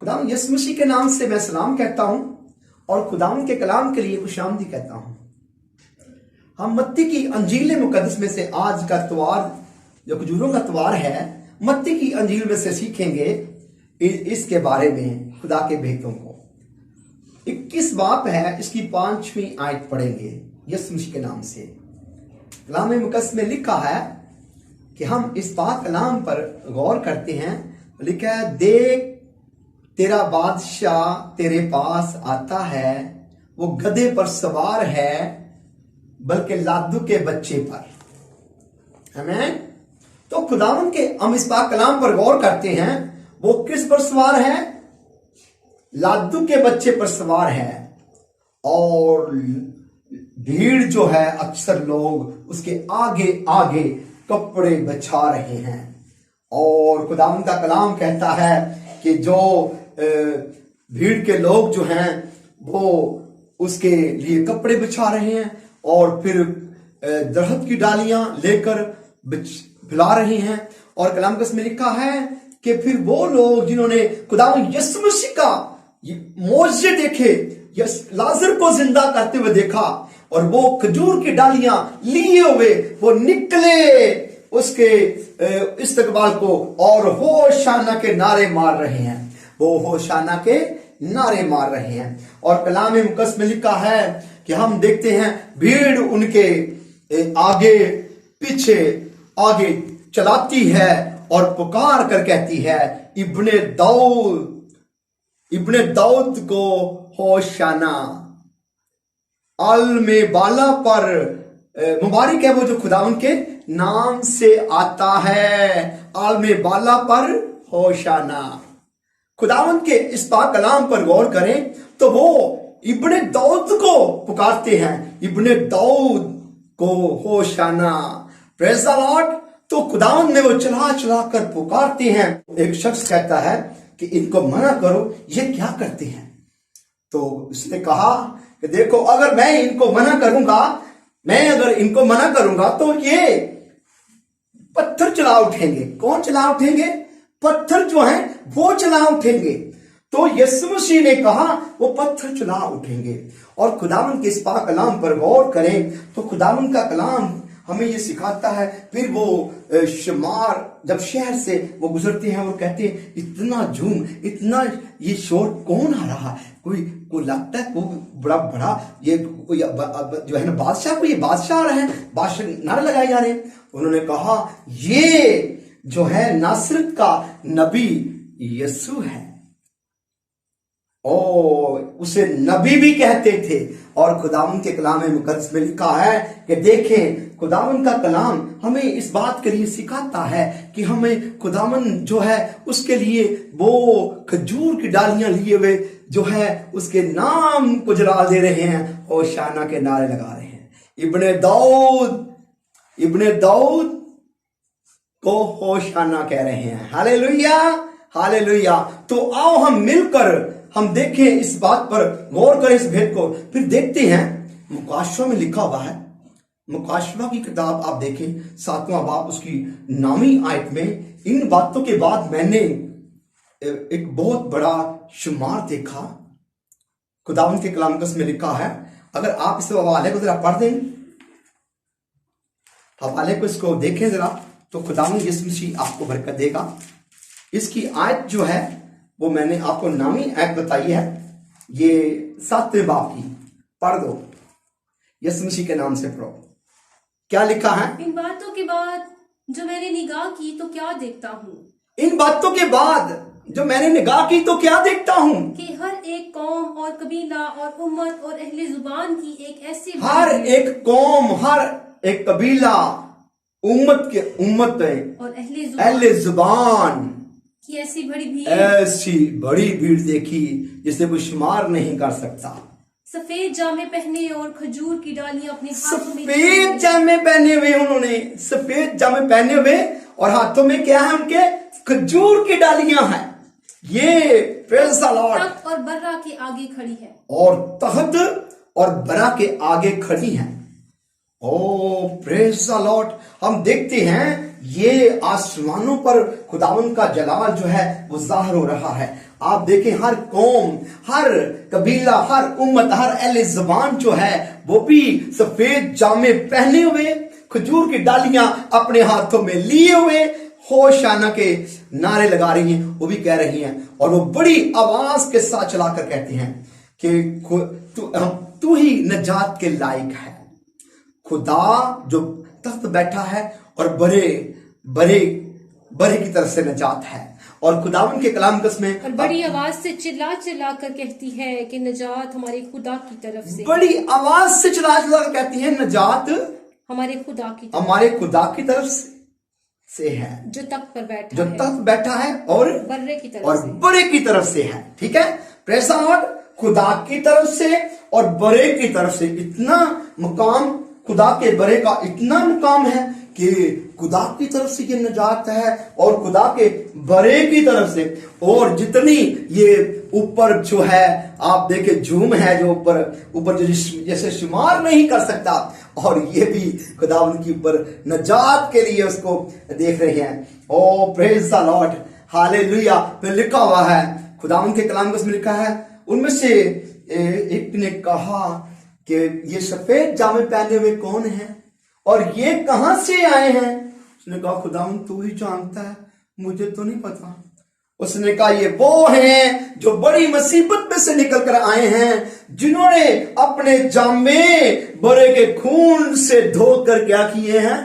खुदावंद यीशु मसीह के नाम से मैं सलाम कहता हूं और खुदावंद के कलाम के लिए खुशामदी कहता हूं। हम मत्ती की अंजील मुकद्दस में से आज का त्योहार जो खजूरों का त्योहार है, मत्ती की अंजील में से सीखेंगे इसके बारे में, खुदा के भेदों को। 21 बाप है, इसकी 5वीं आयत पढ़ेंगे यीशु मसीह के नाम से। कलाम मुकद्दस में लिखा है कि हम इस पाक कलाम पर गौर करते हैं। लिखा है, देख तेरा बादशाह तेरे पास आता है, वो गधे पर सवार है बल्कि लादू के बच्चे पर। आमीन। तो खुदावंद के हम इस पाक कलाम पर गौर करते हैं। वो किस पर सवार है? लादू के बच्चे पर सवार है। और भीड़ जो है, अक्सर लोग उसके आगे आगे कपड़े बिछा रहे हैं। और खुदावंद का कलाम कहता है कि जो भीड़ के लोग जो हैं वो उसके लिए कपड़े बिछा रहे हैं और फिर दरख्त की डालियां लेकर फैला रहे हैं। और कलाम में लिखा है कि फिर वो लोग जिन्होंने खुदावंद यीशु मसीह का मौजज़े देखे, लाजर को जिंदा करते हुए देखा, और वो खजूर की डालियां लिए हुए वो निकले उसके इस्तकबाल को और होशाना के नारे मार रहे हैं। वो होशाना के नारे मार रहे हैं। और कलाम मुकद्दस में लिखा है कि हम देखते हैं भीड़ उनके आगे पीछे आगे चलाती है और पुकार कर कहती है, इब्ने दाऊद को होशाना। आलमे बाला पर मुबारक है वो जो खुदावंद के नाम से आता है। आलमे बाला पर होशाना। खुदावंद के इस पाक कलाम पर गौर करें तो वो इब्ने दाऊद को पुकारते हैं, इब्ने दाऊद को होशाना। Praise the Lord. तो खुदावंद में वो चला चला कर पुकारते हैं। एक शख्स कहता है कि इनको मना करो, ये क्या करते हैं? तो उसने कहा कि देखो, अगर मैं इनको मना करूंगा तो ये पत्थर चला उठेंगे। कौन चला उठेंगे? पत्थर जो हैं वो चला उठेंगे। तो यीशु मसीह ने कहा वो पत्थर चला उठेंगे। और खुदावंद के इस पाक कलाम पर गौर करें तो खुदावंद का कलाम हमें ये सिखाता है। फिर वो शुमार जब शहर से वो गुजरते हैं और कहते हैं, इतना झूम, इतना ये शोर कौन आ रहा है? कोई लगता है कोई बड़ा ये कोई जो है ना बादशाह, को ये बादशाह आ रहे हैं, बादशाह नारे लगाए जा रहे हैं। उन्होंने कहा ये जो है नासरत का नबी यीशु है। और उसे नबी भी कहते थे। और खुदावंद के कलाम मुकद्दस में लिखा है कि देखें, खुदावंद का कलाम हमें इस बात के लिए सिखाता है कि हमें खुदावंद जो है उसके लिए वो खजूर की डालियां लिए हुए जो है उसके नाम को जला दे रहे हैं और शाना के नारे लगा रहे हैं। इब्ने दाऊद को होशाना कह रहे हैं। Hallelujah, hallelujah. तो आओ हम मिलकर हम देखें, इस बात पर गौर करें, इस भेद को। फिर देखते हैं मुकाशवा में लिखा हुआ है। मुकाशवा की किताब आप देखें, 7वां बाब उसकी 9वीं आयत में इन बातों के बाद मैंने एक बहुत बड़ा शुमार देखा। खुदावंद के कलाम में लिखा है, अगर आप इस हवाले को जरा पढ़ दें, हवाले को इसको देखें जरा, तो खुदावंद यीशु मसीह आपको बरकत देगा। इसकी आयत जो है वो मैंने आपको 9वीं आयत बताई है, ये 7वें बाब की। पढ़ दो, यीशु मसीह के नाम से पढ़ो। क्या लिखा है? इन बातों के बाद जो मैंने निगाह की तो क्या देखता हूँ? इन बातों के बाद जो मैंने निगाह की तो क्या देखता हूँ? कि हर एक कौम और कबीला और उम्मत और अहले जुबान की एक ऐसी, हर एक कौम, हर एक कबीला, उम्मत और अहले जुबान की ऐसी बड़ी भीड़ देखी जिसे कोई शुमार नहीं कर सकता। सफेद जामे पहने और खजूर की डालियां अपने हाथों में, सफेद जामे पहने हुए, उन्होंने सफेद जामे पहने हुए और हाथों में क्या है उनके? खजूर की डालियां हैं। ये प्रेज़ द लॉर्ड। तख्त और बर्रा के आगे खड़ी है। और तख्त और बर्रा के आगे खड़ी हैं। ओ प्रेज़ द लॉर्ड। हम देखते हैं ये आसमानों पर खुदावंद का जलाल जो है वो जाहिर हो रहा है। आप देखें हर कौम, हर कबीला, हर उम्मत, हर अहले ज़बान जो है वो भी सफेद जामे पहने हुए, खजूर की डालियां अपने हाथों में लिए हुए होशाना के नारे लगा रही हैं। वो भी कह रही हैं और वो बड़ी आवाज के साथ चलाकर कहते हैं कि तू ही नजात के लायक है। खुदा जो तख्त बैठा है और बड़े बड़े बड़े की तरफ से नजात है। और खुदावन के कलाम कसमें और बड़ी आवाज से चिल्ला चिल्ला कर कहती है कि नजात हमारे खुदा की तरफ से, बड़ी आवाज से चिल्ला चिल्ला कर कहती है नजात हमारे खुदा की हमारे खुदा की तरफ से है, जो तख्त पर बैठा जो है, तख्त बैठा है और बर्रे की तरफ और से। बड़े की तरफ से है। ठीक है, प्रेस लॉर्ड, खुदा की तरफ से और बड़े की तरफ से। इतना मुकाम खुदा के बड़े का इतना मुकाम है कि खुदा की तरफ से ये नजात है और खुदा के बड़े की तरफ से। और जितनी ये ऊपर जो है आप देखे झूम है जो ऊपर जो जैसे शुमार नहीं कर सकता, और ये भी खुदा उनके ऊपर नजात के लिए उसको देख रहे हैं। ओ प्रेज द लॉर्ड, हालेलुया। फिर लिखा हुआ है खुदा उनके कलाम में लिखा है, उनमें से एक ने कहा कि ये सफेद जामे पहने हुए कौन है और ये कहां से आए हैं? उसने कहा खुदावन तू ही जानता है, मुझे तो नहीं पता। उसने कहा ये वो हैं जो बड़ी मुसीबत में से निकल कर आए हैं, जिन्होंने अपने जामे बड़े के खून से धोकर क्या किए हैं?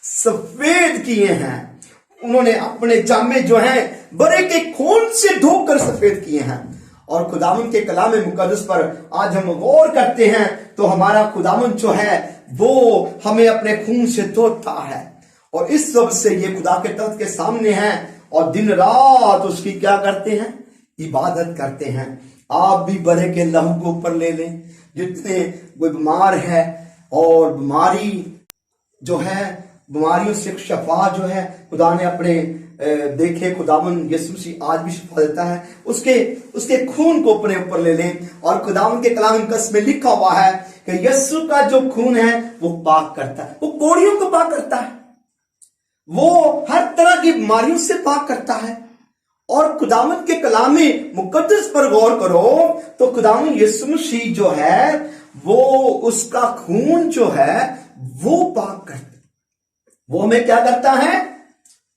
सफेद किए हैं। उन्होंने अपने जामे जो हैं बड़े के खून से धोकर सफेद किए हैं। और खुदावन के कलाम मुकद्दस पर आज हम गौर करते हैं तो हमारा खुदावन जो है वो हमें अपने खून से धोता है, और इस सब से ये खुदा के तख्त के सामने है और दिन रात उसकी क्या करते हैं? इबादत करते हैं। आप भी बड़े के लहू को ऊपर ले लें। जितने कोई बीमार है और बीमारी जो है, बीमारियों से शफा जो है खुदा ने अपने देखे, खुदावन यीशु मसीह आज भी शिफा देता है। उसके खून को अपने ऊपर ले लें। और खुदावन के कलाम मुकद्दस में लिखा हुआ है कि यीशु का जो खून है वो पाक करता है, वो कोड़ियों को पाक करता है, वो हर तरह की बीमारियों से पाक करता है। और खुदावन के कलाम मुकद्दस पर गौर करो तो खुदावन यीशु मसीह जो है वो उसका खून जो है वो पाक करता है। वो हमें क्या करता है?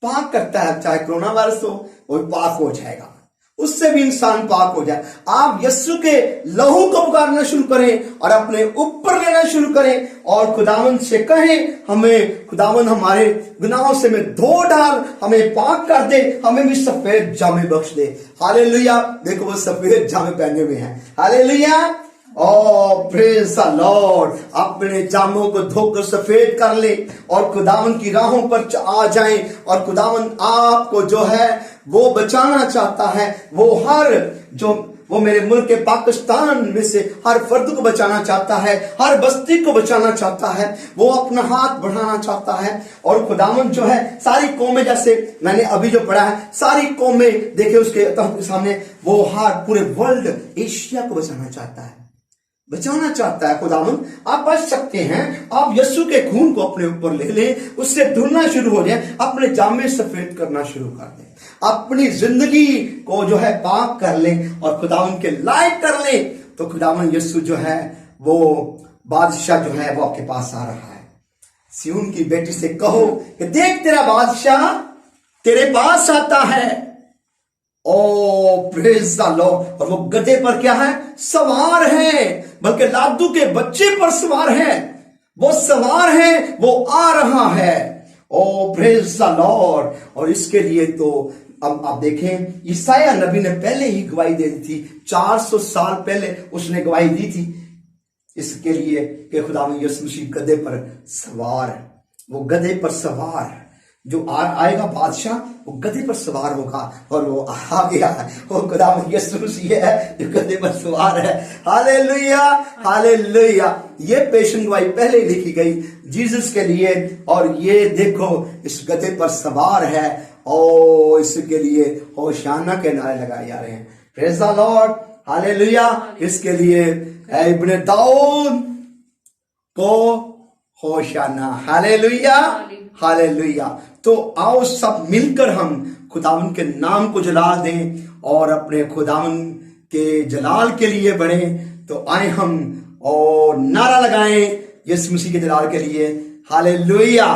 पाक करता है। चाहे कोरोना वायरस हो वो पाक हो जाएगा, उससे भी इंसान पाक हो जाए। आप यीशु के लहू को पुकारना शुरू करें और अपने ऊपर लेना शुरू करें और खुदावन से कहें हमें खुदावन हमारे गुनाहों से में धो डाल, हमें पाक कर दे, हमें भी सफेद जामे बख्श दे। हालेलुया। देखो वो सफेद जामे पहने हुए हैं। Hallelujah. Oh praise the Lord. अपने जामों को धोकर सफेद कर ले और खुदावन की राहों पर आ जाएं। और खुदावन आपको जो है वो बचाना चाहता है। वो मेरे मुल्क के पाकिस्तान में से हर फर्द को बचाना चाहता है, हर बस्ती को बचाना चाहता है। वो अपना हाथ बढ़ाना चाहता है। और खुदावन जो है सारी कौमें, जैसे मैंने अभी जो पढ़ा है, सारी कौमें देखे उसके सामने, वो हर पूरे वर्ल्ड एशिया को बचाना चाहता है, बचाना चाहता है। खुदावन आप बच सकते हैं। आप यीशु के खून को अपने ऊपर ले लें, उससे धुलना शुरू हो जाए, अपने जामे सफेद करना शुरू कर दें, अपनी जिंदगी को जो है पाक कर लें और खुदावन के लायक कर लें। तो खुदावन यीशु जो है वो बादशाह जो है वो आपके पास आ रहा है। सिय्योन की बेटी से कहो कि देख तेरा बादशाह तेरे पास आता है। ओ प्रेज द लॉर्ड। और वो गधे पर क्या है? सवार है, बल्कि लादू के बच्चे पर सवार है। वो सवार है, वो आ रहा है। ओ प्रेज द लॉर्ड। और इसके लिए तो अब आप देखें ईसाया नबी ने पहले ही गवाही दे दी थी, 400 साल पहले उसने गवाही दी थी इसके लिए कि खुदा में यीशु मसीह गधे पर सवार है। वो गधे पर सवार जो आएगा बादशाह, वो गधे पर सवार होगा और वो आ गया है। वो खुदा में यीशु मसीह है जो गधे पर सवार है। Hallelujah, hallelujah. ये पेशन गवाही पहले लिखी गई जीसस के लिए। और ये देखो इस गधे पर सवार है और इसके लिए होशाना के नारे लगाए जा रहे हैं। Praise the Lord, hallelujah. इसके लिए इब्ने दाऊद को होशाना। Hallelujah, hallelujah. तो आओ सब मिलकर हम खुदावन के नाम को जलाल दें और अपने खुदावन के जलाल के लिए बढ़े। तो आए हम और नारा लगाएं यीशु मसीह के जलाल के लिए, हालेलुया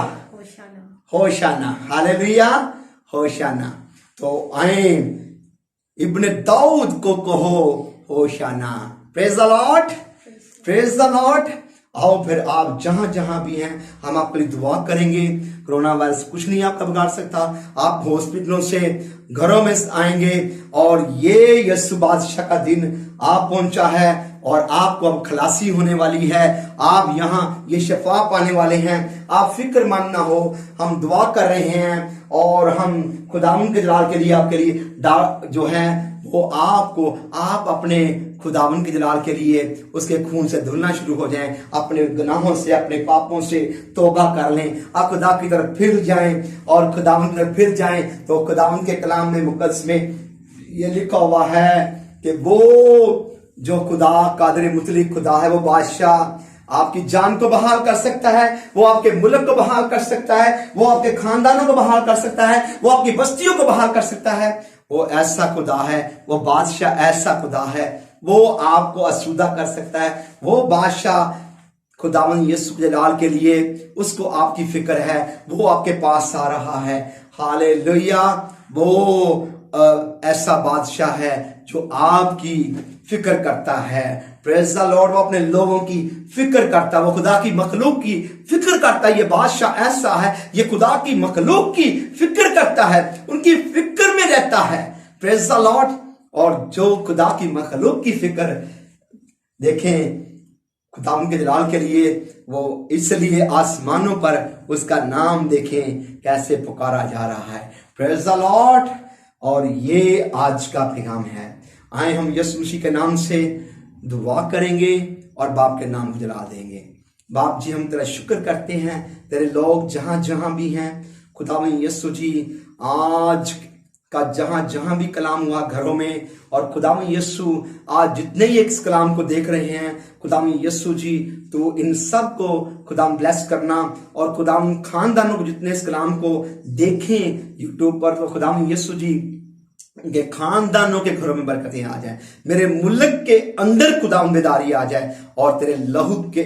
होशाना, हालेलुया होशाना। तो आए इब्ने दाऊद को कहो होशाना, praise the Lord, praise the Lord. आओ फिर आप जहां जहां भी हैं हम आपके लिए दुआ करेंगे। कोरोना वायरस कुछ नहीं आपका बिगाड़ सकता। आप हॉस्पिटलों से घरों में आएंगे और ये यीशु बादशाह का दिन आप पहुंचा है और आपको अब खलासी होने वाली है। आप यहाँ ये शफा पाने वाले हैं। आप फिक्र मंद ना हो, हम दुआ कर रहे हैं और हम खुदावन के जलाल के लिए आपके लिए जो है वो आप अपने खुदावन के जलाल के लिए उसके खून से धुलना शुरू हो जाएं। अपने गुनाहों से, अपने पापों से तौबा कर लें। आप खुदा की तरफ फिर जाएं और खुदावन की तरफ फिर जाएं। तो खुदावन के कलाम में मुकद्दस में ये लिखा हुआ है कि वो जो खुदा कादिर मुतलिक खुदा है, वो बादशाह आपकी जान को बहाल कर सकता है, वो आपके मुल्क को बहाल कर सकता है, वो आपके खानदानों को बहाल कर सकता है, वो आपकी बस्तियों को बहाल कर सकता है। वो ऐसा खुदा है, वो बादशाह ऐसा खुदा है, वो आपको आसूदा कर सकता है। वो बादशाह खुदावन यीशु के जलाल के लिए उसको आपकी फिक्र है, वो आपके पास आ रहा है। हालेलुया। वो ऐसा बादशाह है जो आपकी फिक्र करता है। Praise the Lord. वो अपने लोगों की फिक्र करता है, वो खुदा की मखलूक की फिक्र करता है। ये बादशाह ऐसा है, ये खुदा की मखलूक की फिक्र करता है, उनकी फिक्र में रहता है। Praise the Lord. और जो खुदा की मखलूक की फिक्र, देखें खुदा उनके जलाल के लिए वो इसलिए आसमानों पर उसका नाम देखें कैसे पुकारा जा रहा है। Praise the Lord. और ये आज का पैगाम है। आए हम यीशु मसीह के नाम से दुआ करेंगे और बाप के नाम को जला देंगे। बाप जी, हम तेरा शुक्र करते हैं, तेरे लोग जहां जहां भी हैं खुदावन यीशु जी, आज का जहां जहां भी कलाम हुआ घरों में, और खुदावन यीशु आज जितने ही इस कलाम को देख रहे हैं खुदावन यीशु जी, तो इन सब को खुदावन ब्लेस करना, और खुदावन खानदानों को जितने इस कलाम को देखें यूट्यूब पर, तो खुदावन यीशु जी के खानदानों के घरों में बरकतें आ जाए, मेरे मुल्क के अंदर खुदावन बेदारी आ जाए, और तेरे लहू के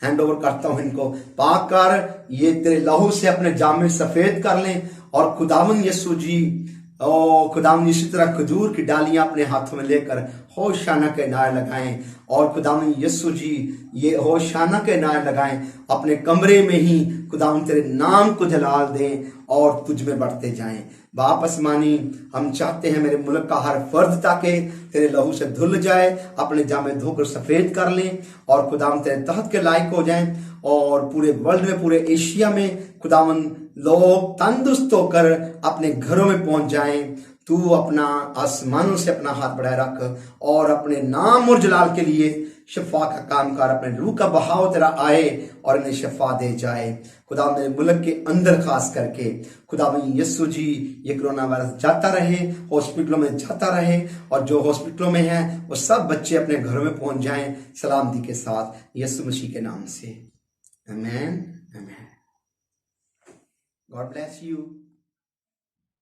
हैंड ओवर करता हूं इनको, पाकर ये तेरे लहू से अपने जामे सफेद कर लें। और खुदावन यीशु जी, ओ खुदावन इसी तरह खजूर की डालियां अपने हाथों में लेकर होशाना के नारे लगाएं, और खुदावन यीशु जी ये होशाना के नारे लगाएं, अपने कमरे में ही खुदावन तेरे नाम को जलाल दें और तुझ में बढ़ते जाएं। बाप आसमानी, हम चाहते हैं मेरे मुल्क का हर फर्द ताकि तेरे लहू से धुल जाए, अपने जामे धोकर सफेद कर लें, और खुदावन तेरे तहत के लायक हो जाएं, और पूरे वर्ल्ड में, पूरे एशिया में खुदावन लोग तंदुरुस्त होकर अपने घरों में पहुंच जाएं। तू अपना आसमानों से अपना हाथ बढ़ाए रख और अपने नाम और जलाल के लिए शफा का काम कर। अपने रूह का बहाव तेरा आए और इन्हें शफा दे जाए। खुदा मेरे मुल्क के अंदर खास करके खुदावन यीशु जी, ये कोरोना वायरस जाता रहे, हॉस्पिटलों में जाता रहे, और जो हॉस्पिटलों में हैं वो सब बच्चे अपने घरों में पहुंच जाएं सलामती के साथ, यीशु मसीह के नाम से। आमीन, आमीन। God bless you.